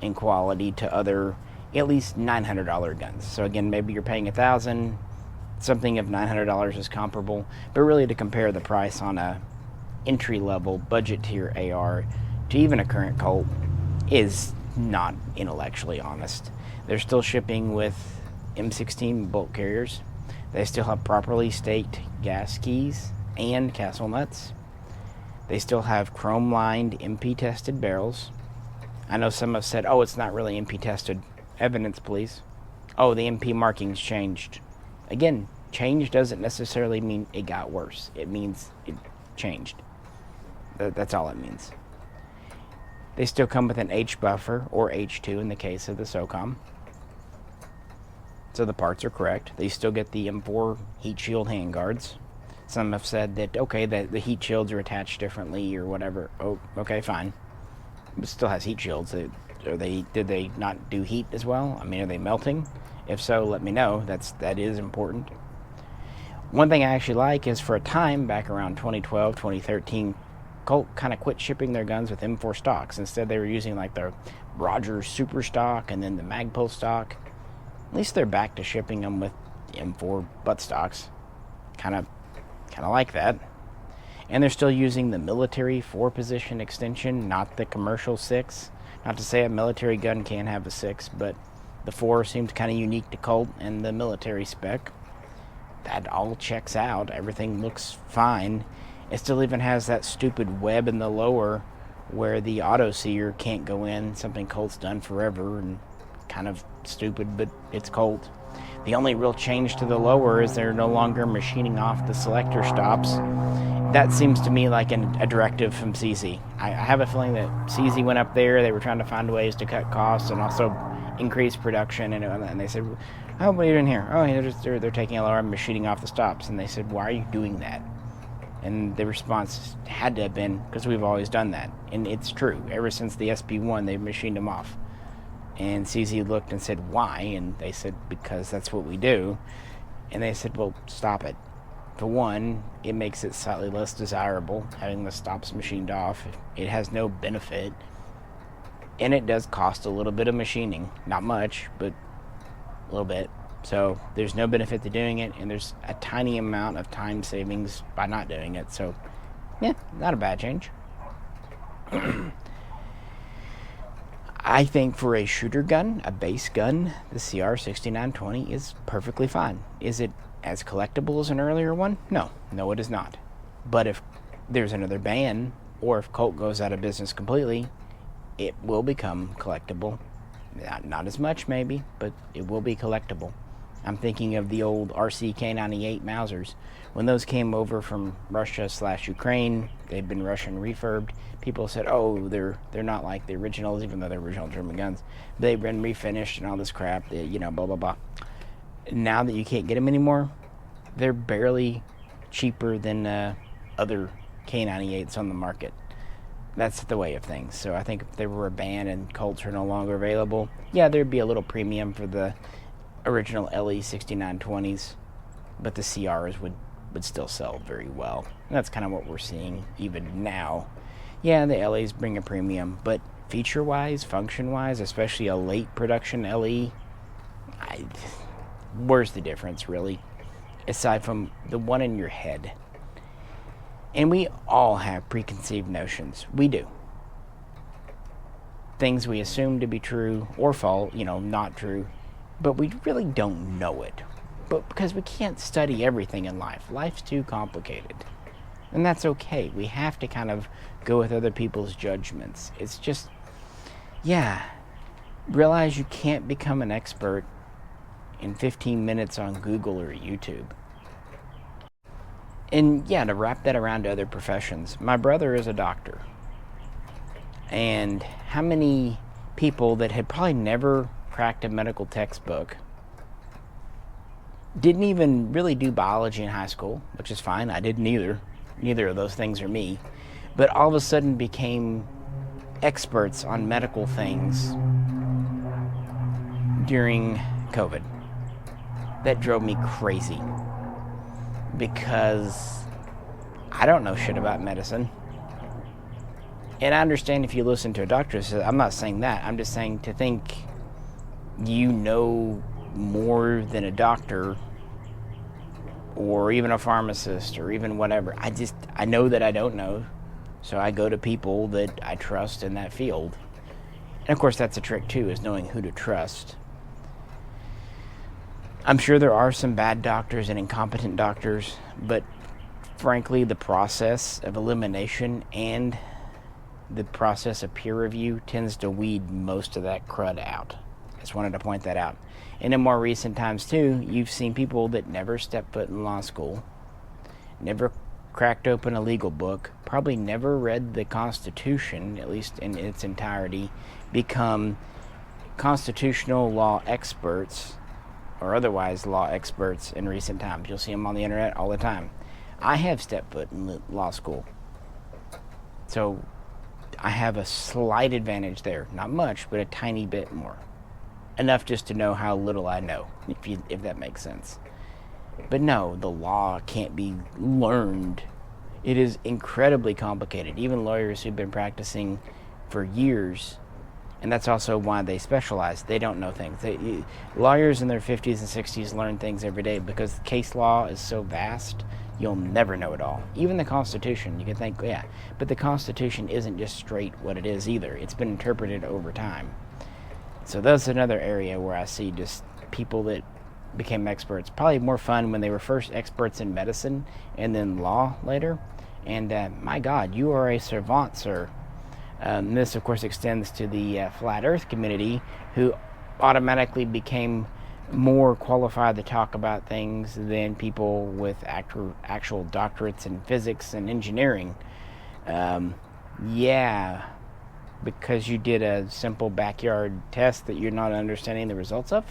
in quality to other at least $900 guns. So again, maybe you're paying $1,000, something of $900 is comparable, but really to compare the price on a entry-level budget tier AR to even a current Colt is not intellectually honest. They're still shipping with M16 bolt carriers. They still have properly staked gas keys and castle nuts. They still have chrome-lined MP-tested barrels. I know some have said, oh, it's not really MP tested. Evidence, please. Oh, the MP markings changed. Again, change doesn't necessarily mean it got worse. It means it changed. That's all it means. They still come with an H buffer, or H2 in the case of the SOCOM. So the parts are correct. They still get the M4 heat shield handguards. Some have said that, okay, that the heat shields are attached differently or whatever. Oh, okay, fine. It still has heat shields. Did they not do heat as well? I mean, are they melting? If so, let me know. That is important. One thing I actually like is, for a time back around 2012, 2013, Colt kind of quit shipping their guns with M4 stocks. Instead, they were using like the Rogers Super stock and then the Magpul stock. At least they're back to shipping them with M4 butt stocks. Kind of like that. And they're still using the military 4-position extension, not the commercial 6. Not to say a military gun can't have a 6, but the 4 seems kind of unique to Colt and the military spec. That all checks out. Everything looks fine. It still even has that stupid web in the lower where the auto sear can't go in. Something Colt's done forever and kind of stupid, but it's Colt. The only real change to the lower is they're no longer machining off the selector stops. That seems to me like a directive from CZ. I have a feeling that CZ went up there. They were trying to find ways to cut costs and also increase production. And they said, "Oh, what are you doing here?" "Oh, they're taking a lower and machining off the stops." And they said, "Why are you doing that?" And the response had to have been, "Because we've always done that." And it's true. Ever since the SP1, they've machined them off. And CZ looked and said, "Why?" And they said, "Because that's what we do." And they said, "Well, stop it. For one, it makes it slightly less desirable having the stops machined off. It has no benefit. And it does cost a little bit of machining. Not much, but a little bit. So there's no benefit to doing it, and there's a tiny amount of time savings by not doing it. So, yeah, not a bad change." I think for a shooter gun, a base gun, the CR6920 is perfectly fine. Is it as collectible as an earlier one? No, it is not. But if there's another ban, or if Colt goes out of business completely, it will become collectible. Not as much, maybe, but it will be collectible. I'm thinking of the old RCK98 Mausers. When those came over from Russia/Ukraine, they'd been Russian refurbed. People said, "Oh, they're not like the originals," even though they're original German guns. They've been refinished and all this crap, blah, blah, blah. Now that you can't get them anymore, they're barely cheaper than other K98s on the market. That's the way of things. So I think if there were a ban and Colts are no longer available, yeah, there'd be a little premium for the original LE6920s, but the CRs would still sell very well. And that's kind of what we're seeing even now. Yeah, the LEs bring a premium, but feature-wise, function-wise, especially a late production LE, where's the difference, really? Aside from the one in your head. And we all have preconceived notions. We do. Things we assume to be true or false, not true, but we really don't know it. But because we can't study everything in life. Life's too complicated. And that's okay. We have to kind of go with other people's judgments. It's just, realize you can't become an expert in 15 minutes on Google or YouTube. And to wrap that around to other professions, my brother is a doctor. And how many people that had probably never cracked a medical textbook, didn't even really do biology in high school, which is fine, I didn't either. Neither of those things are me. But all of a sudden became experts on medical things during COVID. That drove me crazy. Because I don't know shit about medicine. And I understand if you listen to a doctor, I'm not saying that. I'm just saying to think you know more than a doctor or even a pharmacist or even whatever. I know that I don't know. So I go to people that I trust in that field. And of course that's a trick too, is knowing who to trust. I'm sure there are some bad doctors and incompetent doctors, but frankly, the process of elimination and the process of peer review tends to weed most of that crud out. Just wanted to point that out. And in more recent times too, you've seen people that never stepped foot in law school, never cracked open a legal book, probably never read the Constitution, at least in its entirety, become constitutional law experts or otherwise law experts in recent times. You'll see them on the internet all the time. I have stepped foot in law school, so I have a slight advantage there. Not much, but a tiny bit more. Enough just to know how little I know, if that makes sense. But no, the law can't be learned. It is incredibly complicated. Even lawyers who've been practicing for years, and that's also why they specialize. They don't know things. Lawyers in their 50s and 60s learn things every day because case law is so vast, you'll never know it all. Even the Constitution, you can think, yeah, but the Constitution isn't just straight what it is either. It's been interpreted over time. So that's another area where I see just people that became experts. Probably more fun when they were first experts in medicine and then law later. And my God, you are a savant, sir. This, of course, extends to the flat earth community, who automatically became more qualified to talk about things than people with actual doctorates in physics and engineering. Yeah, because you did a simple backyard test that you're not understanding the results of,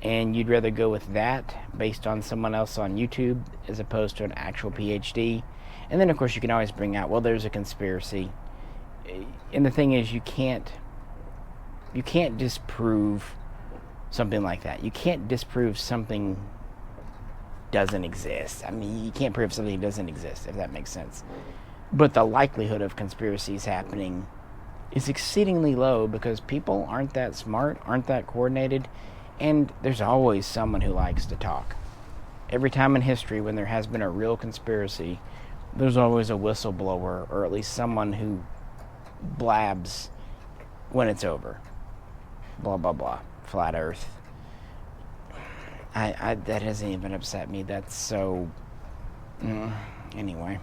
and you'd rather go with that based on someone else on YouTube as opposed to an actual PhD. And then, of course, you can always bring out, well, there's a conspiracy. And the thing is, you can't disprove something like that. You can't disprove something doesn't exist. I mean, you can't prove something doesn't exist, if that makes sense. But the likelihood of conspiracies happening is exceedingly low because people aren't that smart, aren't that coordinated, and there's always someone who likes to talk. Every time in history when there has been a real conspiracy, there's always a whistleblower, or at least someone who blabs when it's over. Blah, blah, blah. Flat Earth. That doesn't even upset me. That's so... Anyway.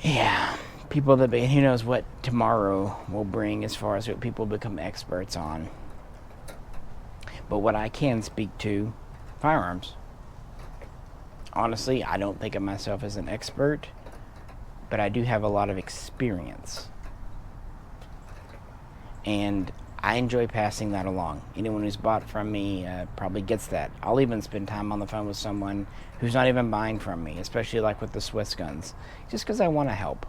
Yeah. People that... Who knows what tomorrow will bring as far as what people become experts on. But what I can speak to, firearms. Honestly, I don't think of myself as an expert, but I do have a lot of experience. And I enjoy passing that along. Anyone who's bought from me probably gets that. I'll even spend time on the phone with someone who's not even buying from me, especially like with the Swiss guns, just because I want to help.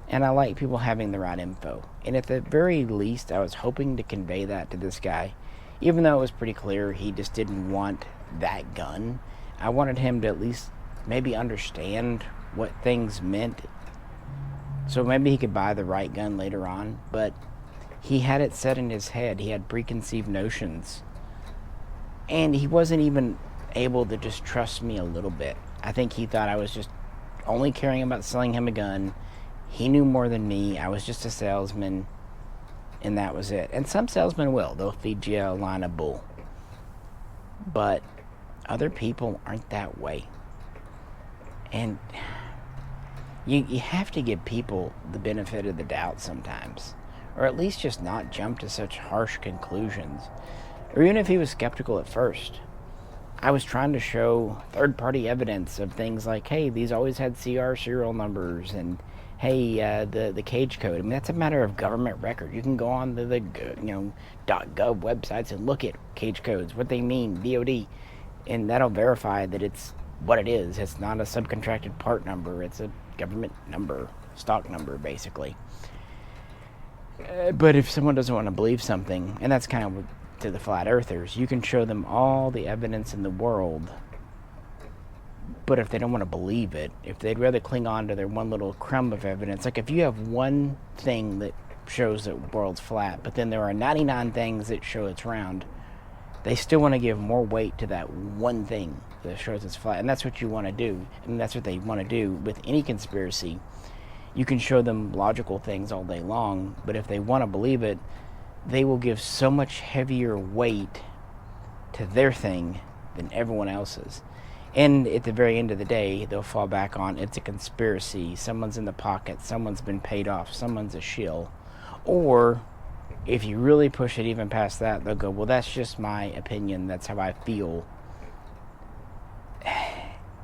And I like people having the right info. And at the very least, I was hoping to convey that to this guy. Even though it was pretty clear he just didn't want that gun, I wanted him to at least maybe understand what things meant, so maybe he could buy the right gun later on. But he had it set in his head. He had preconceived notions, and he wasn't even able to just trust me a little bit. I think he thought I was just only caring about selling him a gun. He knew more than me. I was just a salesman, and that was it. And some salesmen will. They'll feed you a line of bull. But other people aren't that way. And you have to give people the benefit of the doubt sometimes. Or at least just not jump to such harsh conclusions. Or even if he was skeptical at first. I was trying to show third-party evidence of things like, hey, these always had CR serial numbers, and hey, the cage code. I mean, that's a matter of government record. You can go on the .gov websites and look at cage codes, what they mean, DOD, and that'll verify that it's what it is. It's not a subcontracted part number. It's a government number, stock number, basically. But if someone doesn't want to believe something, and that's kind of to the flat earthers, you can show them all the evidence in the world, but if they don't want to believe it, if they'd rather cling on to their one little crumb of evidence, like if you have one thing that shows that the world's flat, but then there are 99 things that show it's round, they still want to give more weight to that one thing that shows it's flat. And that's what you want to do, and that's what they want to do with any conspiracy. You can show them logical things all day long, but if they want to believe it, they will give so much heavier weight to their thing than everyone else's. And at the very end of the day, they'll fall back on it's a conspiracy, someone's in the pocket, someone's been paid off, someone's a shill. Or if you really push it even past that, they'll go, well, that's just my opinion, that's how I feel.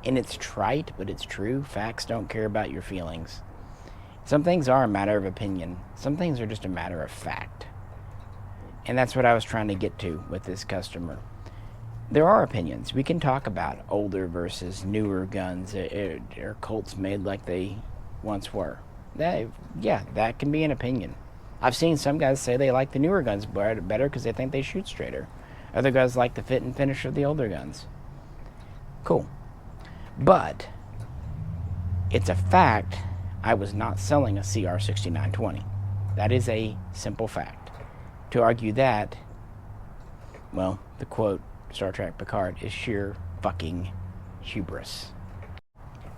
And it's trite, but it's true. Facts don't care about your feelings. Some things are a matter of opinion. Some things are just a matter of fact. And that's what I was trying to get to with this customer. There are opinions. We can talk about older versus newer guns. Are Colts made like they once were? That can be an opinion. I've seen some guys say they like the newer guns better because they think they shoot straighter. Other guys like the fit and finish of the older guns. Cool. But it's a fact I was not selling a CR6920. That is a simple fact. To argue that, well, the quote, Star Trek Picard, is sheer fucking hubris.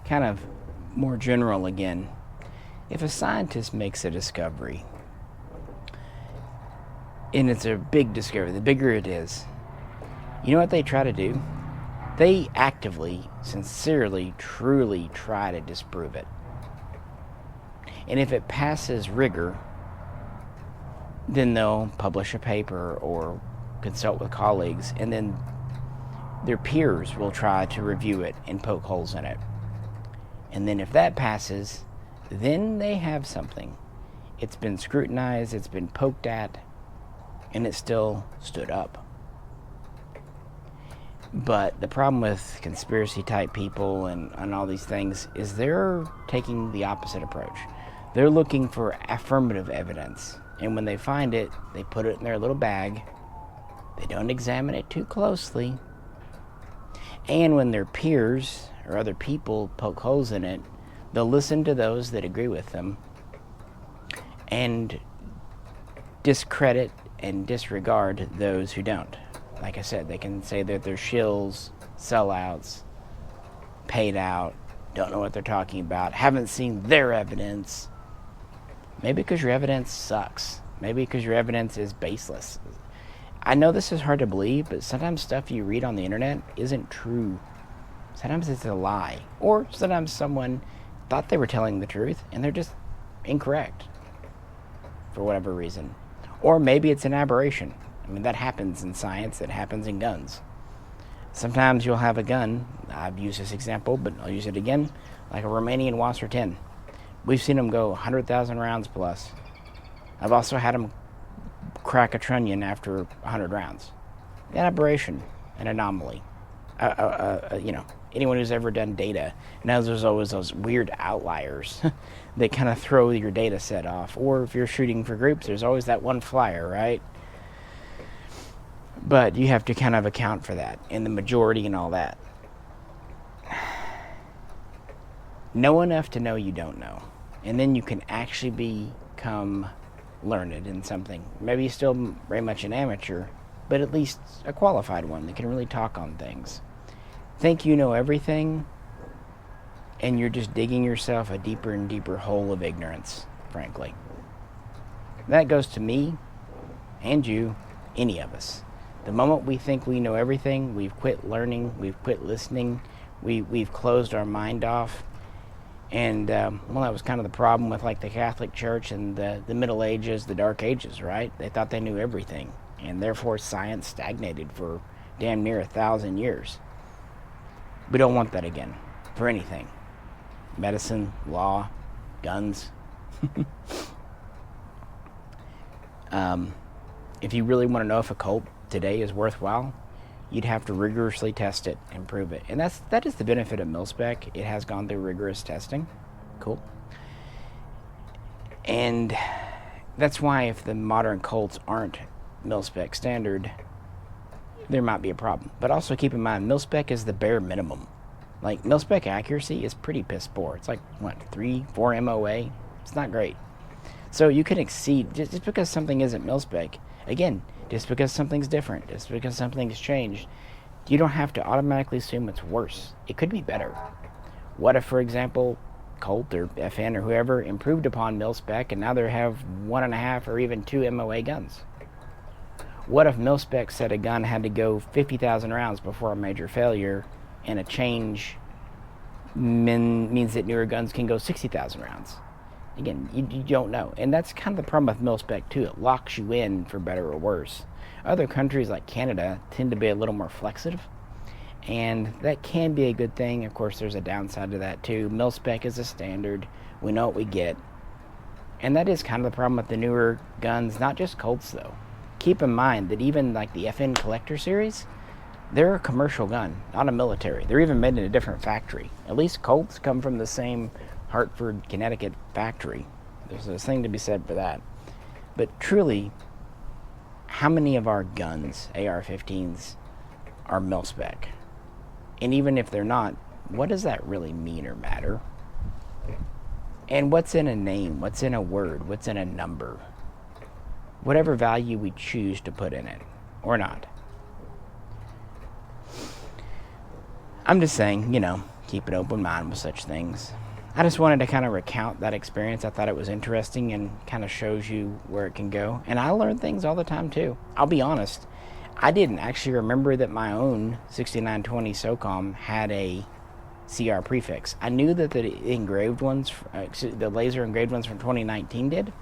Kind of more general again. If a scientist makes a discovery, and it's a big discovery, the bigger it is, you know what they try to do? They actively, sincerely, truly try to disprove it. And if it passes rigor, then they'll publish a paper or consult with colleagues, and then their peers will try to review it and poke holes in it. And then if that passes, then they have something. It's been scrutinized, it's been poked at, and it still stood up. But the problem with conspiracy type people and all these things is they're taking the opposite approach. They're looking for affirmative evidence. And when they find it, they put it in their little bag. They don't examine it too closely. And when their peers or other people poke holes in it, they'll listen to those that agree with them and discredit and disregard those who don't. Like I said, they can say that they're shills, sellouts, paid out, don't know what they're talking about, haven't seen their evidence. Maybe because your evidence sucks. Maybe because your evidence is baseless. I know this is hard to believe, but sometimes stuff you read on the internet isn't true. Sometimes it's a lie. Or sometimes someone thought they were telling the truth and they're just incorrect for whatever reason. Or maybe it's an aberration. I mean, that happens in science, it happens in guns. Sometimes you'll have a gun, I've used this example, but I'll use it again, like a Romanian Wasser 10. We've seen them go 100,000 rounds plus. I've also had them crack a trunnion after 100 rounds. An aberration, an anomaly. Anyone who's ever done data knows there's always those weird outliers that kind of throw your data set off. Or if you're shooting for groups, there's always that one flyer, right? But you have to kind of account for that and the majority and all that. Know enough to know you don't know. And then you can actually become learned in something. Maybe you're still very much an amateur, but at least a qualified one that can really talk on things. Think you know everything, and you're just digging yourself a deeper and deeper hole of ignorance, frankly. That goes to me and you, any of us. The moment we think we know everything, we've quit learning, we've quit listening, we've closed our mind off. And, that was kind of the problem with, like, the Catholic Church and the Middle Ages, the Dark Ages, right? They thought they knew everything, and therefore science stagnated for damn near 1,000 years. We don't want that again, for anything. Medicine, law, guns. If you really want to know if a Colt today is worthwhile, you'd have to rigorously test it and prove it. And that is the benefit of mil-spec. It has gone through rigorous testing. Cool. And that's why if the modern Colts aren't mil-spec standard, there might be a problem. But also keep in mind, mil-spec is the bare minimum. Like, mil-spec accuracy is pretty piss poor. It's like, 3-4 MOA? It's not great. So you can exceed, just because something isn't mil-spec, again, just because something's different, just because something's changed, you don't have to automatically assume it's worse. It could be better. What if, for example, Colt or FN or whoever improved upon mil-spec and now they have 1.5 or even 2 MOA guns? What if mil-spec said a gun had to go 50,000 rounds before a major failure and a change means that newer guns can go 60,000 rounds. Again, you don't know. And that's kind of the problem with mil-spec too. It locks you in for better or worse. Other countries like Canada tend to be a little more flexible, and that can be a good thing. Of course, there's a downside to that too. Mil-spec is a standard. We know what we get. And that is kind of the problem with the newer guns, not just Colts though. Keep in mind that even like the FN Collector series, they're a commercial gun, not a military. They're even made in a different factory. At least Colts come from the same Hartford, Connecticut factory. There's a thing to be said for that. But truly, how many of our guns, AR-15s, are mil-spec? And even if they're not, what does that really mean or matter? And what's in a name? What's in a word? What's in a number? Whatever value we choose to put in it, or not. I'm just saying, keep an open mind with such things. I just wanted to kind of recount that experience. I thought it was interesting and kind of shows you where it can go. And I learn things all the time too. I'll be honest, I didn't actually remember that my own 6920 SOCOM had a CR prefix. I knew that the engraved ones, the laser engraved ones from 2019 did.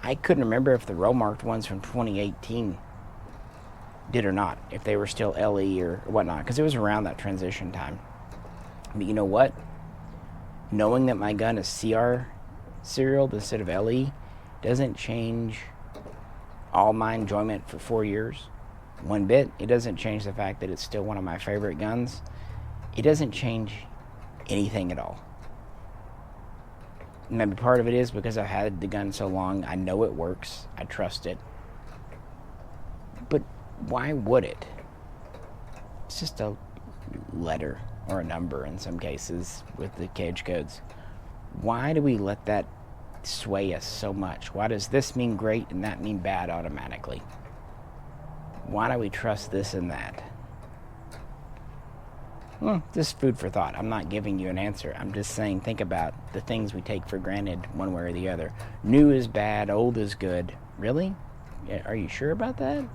I couldn't remember if the row marked ones from 2018 did or not, if they were still LE or whatnot, because it was around that transition time. But you know what? Knowing that my gun is CR serial instead of LE doesn't change all my enjoyment for 4 years. One bit. It doesn't change the fact that it's still one of my favorite guns. It doesn't change anything at all. And maybe part of it is because I've had the gun so long, I know it works. I trust it. But why would it? It's just a letter or a number in some cases with the cage codes. Why do we let that sway us so much? Why does this mean great and that mean bad automatically? Why do we trust this and that? Just food for thought. I'm not giving you an answer. I'm just saying think about the things we take for granted one way or the other. New is bad, old is good. Really? Are you sure about that?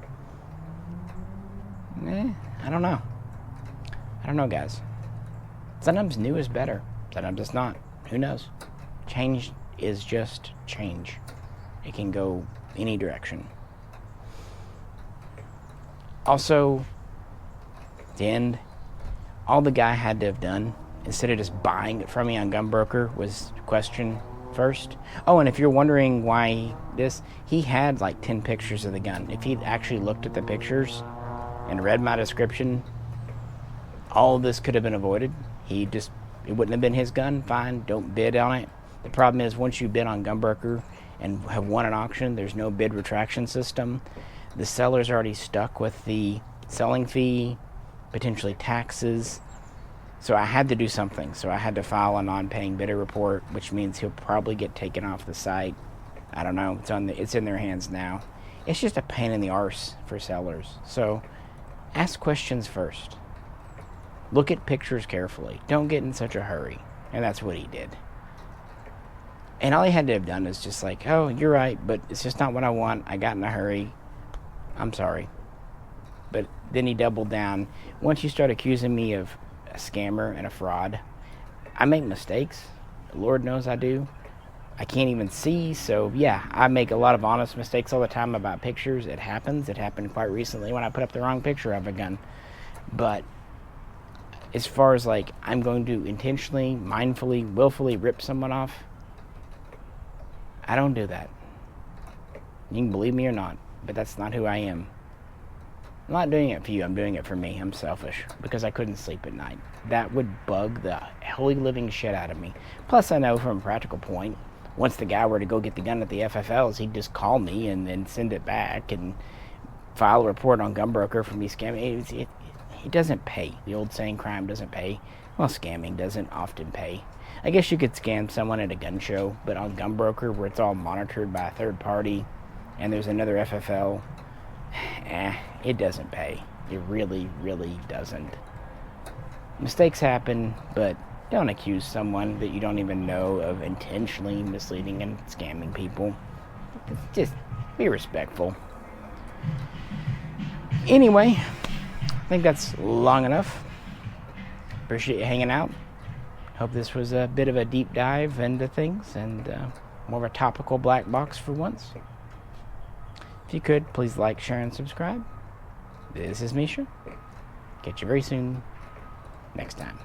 I don't know. I don't know, guys. Sometimes new is better. Sometimes it's not. Who knows? Change is just change. It can go any direction. Also, to end, all the guy had to have done, instead of just buying it from me on Gunbroker, was question first. Oh, and if you're wondering why this, he had like 10 pictures of the gun. If he'd actually looked at the pictures and read my description, all of this could have been avoided. It wouldn't have been his gun. Fine, don't bid on it. The problem is, once you bid on Gunbroker and have won an auction, there's no bid retraction system. The seller's already stuck with the selling fee, potentially taxes. So I had to do something. So I had to file a non-paying bidder report, which means he'll probably get taken off the site. I don't know. It's in their hands now. It's just a pain in the arse for sellers. So ask questions first. Look at pictures carefully. Don't get in such a hurry. And that's what he did. And all he had to have done is just like, oh, you're right, but it's just not what I want. I got in a hurry. I'm sorry. But then he doubled down. Once you start accusing me of a scammer and a fraud, I make mistakes. Lord knows I do. I can't even see, so yeah, I make a lot of honest mistakes all the time about pictures. It happens. It happened quite recently when I put up the wrong picture of a gun. But as far as like, I'm going to intentionally, mindfully, willfully rip someone off, I don't do that. You can believe me or not, but that's not who I am. I'm not doing it for you. I'm doing it for me. I'm selfish because I couldn't sleep at night. That would bug the holy living shit out of me. Plus, I know from a practical point, once the guy were to go get the gun at the FFLs, he'd just call me and then send it back and file a report on Gunbroker for me scamming. It doesn't pay. The old saying, crime doesn't pay. Well, scamming doesn't often pay. I guess you could scam someone at a gun show, but on Gunbroker, where it's all monitored by a third party, and there's another FFL, it doesn't pay. It really, really doesn't. Mistakes happen, but don't accuse someone that you don't even know of intentionally misleading and scamming people. Just be respectful. Anyway, I think that's long enough. Appreciate you hanging out. Hope this was a bit of a deep dive into things and more of a topical black box for once. If you could, please like, share, and subscribe. This is Misha. Catch you very soon next time.